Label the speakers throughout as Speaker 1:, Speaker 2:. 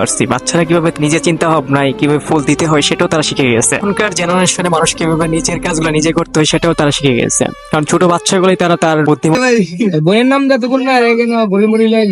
Speaker 1: পারছি। বাচ্চারা কিভাবে নিজে চিন্তা ভাবনায় কিভাবে ফুল দিতে হয় সেটাও তারা শিখে গেছে। এখনকার জেনারেশনে মানুষ কিভাবে নিজের কাজগুলো নিজে করতে হয় সেটাও তারা শিখে গেছে, কারণ ছোট বাচ্চাগুলোই তারা তার বুদ্ধিমান।
Speaker 2: বইয়ের নাম যা তখন না বলি মরি লাইন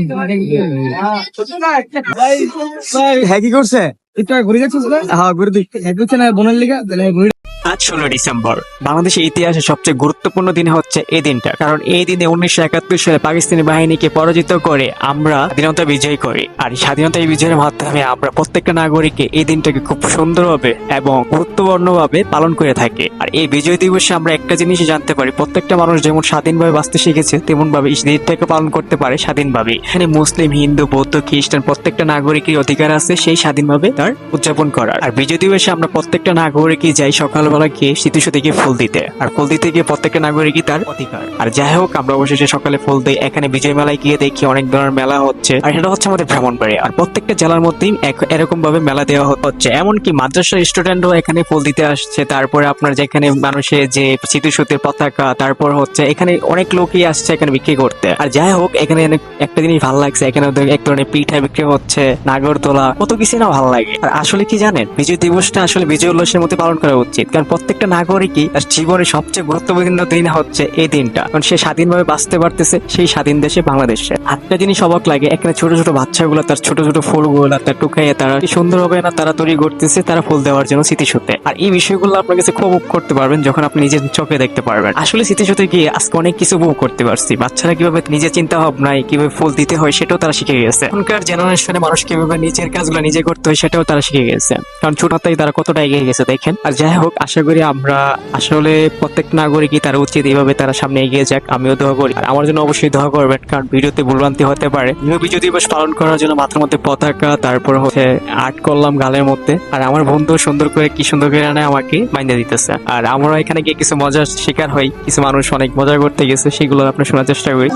Speaker 3: হ্যাঁ কি করছে?
Speaker 2: এটা ঘুরে যাচ্ছিস না?
Speaker 3: হ্যাঁ ঘুরে দিক।
Speaker 2: হ্যাঁ করছে না বোনের লিগা তাহলে ঘুরে
Speaker 1: আজ 16 ডিসেম্বর বাংলাদেশের ইতিহাসে সবচেয়ে গুরুত্বপূর্ণ দিন হচ্ছে এই দিনটা, কারণ এই দিনে 1971 সালে পাকিস্তানি বাহিনীকে পরাজিত করে আমরা স্বাধীনতা বিজয় করি। আর স্বাধীনতা বিজয়ের মাধ্যমে আমরা প্রত্যেকটা নাগরিককে এই দিনটাকে খুব সুন্দরভাবে এবং গুরুত্বপূর্ণভাবে পালন করে থাকি। আর এই বিজয় দিবসে আমরা একটা জিনিসই জানতে পারি, প্রত্যেকটা মানুষ যেমন স্বাধীনভাবে বাঁচতে শিখেছে তেমন ভাবে এই দিনটাকে পালন করতে পারে স্বাধীনভাবে। এখানে মুসলিম, হিন্দু, বৌদ্ধ, খ্রিস্টান প্রত্যেকটা নাগরিকের অধিকার আছে সেই স্বাধীনভাবে তার উদযাপন করার। আর বিজয় দিবসে আমরা প্রত্যেকটা নাগরিকই যাই সকালবেলা গিয়ে স্মৃতিসৌধে গিয়ে ফুল দিতে, আর ফুল দিতে গিয়ে প্রত্যেকটা নাগরিকই তার অধিকার। আর যাই হোক, আমরা অবশেষে সকালে ফুল দিই। এখানে বিজয় মেলায় গিয়ে দেখি অনেক ধরনের মেলা হচ্ছে, আর সেটা হচ্ছে আমাদের ব্রাহ্মণবাড়ি। আর প্রত্যেকটা জেলার মধ্যেই এরকম ভাবে মেলা দেওয়া হচ্ছে, এমনকি মাদ্রাসার স্টুডেন্টও এখানে ফুল দিতে আসছে। তারপরে আপনার যেখানে মানুষের যে স্মৃতিসৌধের পতাকা, তারপর হচ্ছে এখানে অনেক লোকই আসছে এখানে বিক্রি করতে। আর যাই হোক, এখানে একটা জিনিস ভালো লাগছে, এখানে এক ধরনের পিঠা বিক্রি হচ্ছে, নাগরদোলা, কত কিছু না ভালো লাগে। আর আসলে কি জানেন, বিজয় দিবসটা আসলে বিজয় উল্লাসের মধ্যে পালন করা উচিত, কারণ প্রত্যেকটা নাগরিকই তার জীবনের সবচেয়ে গুরুত্বপূর্ণ দিন হচ্ছে এই দিনটা, কারণ সে স্বাধীনভাবে বাঁচতে পারতেছে সেই স্বাধীন দেশে বাংলাদেশে। একটা জিনিস অবাক লাগে, এখানে ছোট ছোট বাচ্চাগুলো তার ছোট ছোট ফুলগুলো তার টুকাইয়ে তারা কি সুন্দরভাবে না তারা তৈরি করতেছে, তারা ফুল দেওয়ার জন্য স্মৃতিসৌধে। আর এই বিষয়গুলো আপনার কাছে খুব উপভোগ করতে পারবেন যখন আপনি নিজের চোখে দেখতে পারবেন। আসলে স্মৃতিসৌধে গিয়ে আজকে অনেক কিছু উপভোগ করতে পারছি। বাচ্চারা কিভাবে নিজের চিন্তা ভাবনায় কিভাবে ফুল দিতে হয় সেটাও তারা শিখে গেছে। এখনকার জেনারেশনে মানুষ কিভাবে নিজের কাজগুলো নিজে করতে হয় সেটাও তারা শিখে গেছে, কারণ ছোটতেই তারা কতটা এগিয়ে গেছে দেখেন। আর যাই হোক, আশা করি আমরা আসলে প্রত্যেক নাগরিকই তার উচিত এইভাবে তারা সামনে এগিয়ে যাক। আমিও দোয়া করি, আর আমার জন্য অবশ্যই দোয়া করবেন, কারণ ভিডিওতে ভুলভ্রান্তি হতে পারে। বিজয় দিবস পালন করার জন্য মাথার মধ্যে পতাকা, তারপর হচ্ছে আর্ট করলাম গালের মধ্যে। আর আমার বন্ধু সুন্দর করে কি সুন্দর করে আনে আমাকে বাইন্ধে দিতেছে। আর আমরা এখানে গিয়ে কিছু মজার শিকার হই, কিছু মানুষ অনেক মজা করতে গেছে, সেগুলো আপনার শোনার চেষ্টা করি।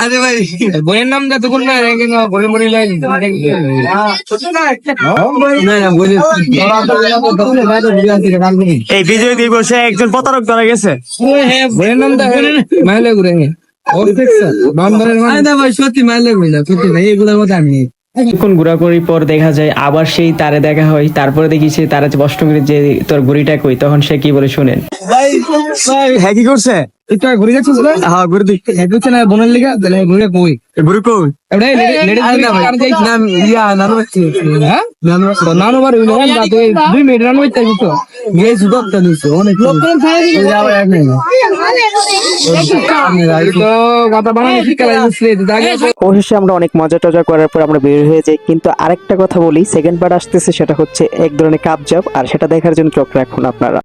Speaker 2: আরে ভাই বইয়ের নাম যা তখন না বলি মরি লাইন
Speaker 3: এই বিজয় দিবসে একজন প্রতারক ধরা গেছে।
Speaker 2: বইয়ের নাম দা মাইলে ঘুরে সত্যি মাইলে ঘুরে না সত্যি ভাই এগুলোর মধ্যে আমি
Speaker 4: কিছুক্ষণ ঘোরাঘুরির পর দেখা যায় আবার সেই তারে দেখা হয়। তারপরে দেখি সে তারা প্রশ্ন করে যে তোর ঘুড়িটা কই, তখন সে কি বলে শুনেন।
Speaker 3: হ্যাঁ কি করছে?
Speaker 2: এটা ঘুরে যাচ্ছিস না?
Speaker 3: হ্যাঁ ঘুরে দিক।
Speaker 2: হ্যাঁ করছে না বোনের লিগা তাহলে ঘুরে কই
Speaker 3: ঘুরে কই?
Speaker 2: নানুবার 2 মিনিট রান হইতে তো গেছি ডক্টর দিছে অনেক কথা বানানো শিখালাই
Speaker 4: অবশেষে আমরা অনেক মজা টজা করার পর আমরা বের হয়ে যাই। কিন্তু আরেকটা কথা বলি, সেকেন্ড পার্ট আসতেছে, সেটা হচ্ছে এক ধরনের কাবজাব, আর সেটা দেখার জন্য চোখ রাখুন আপনারা।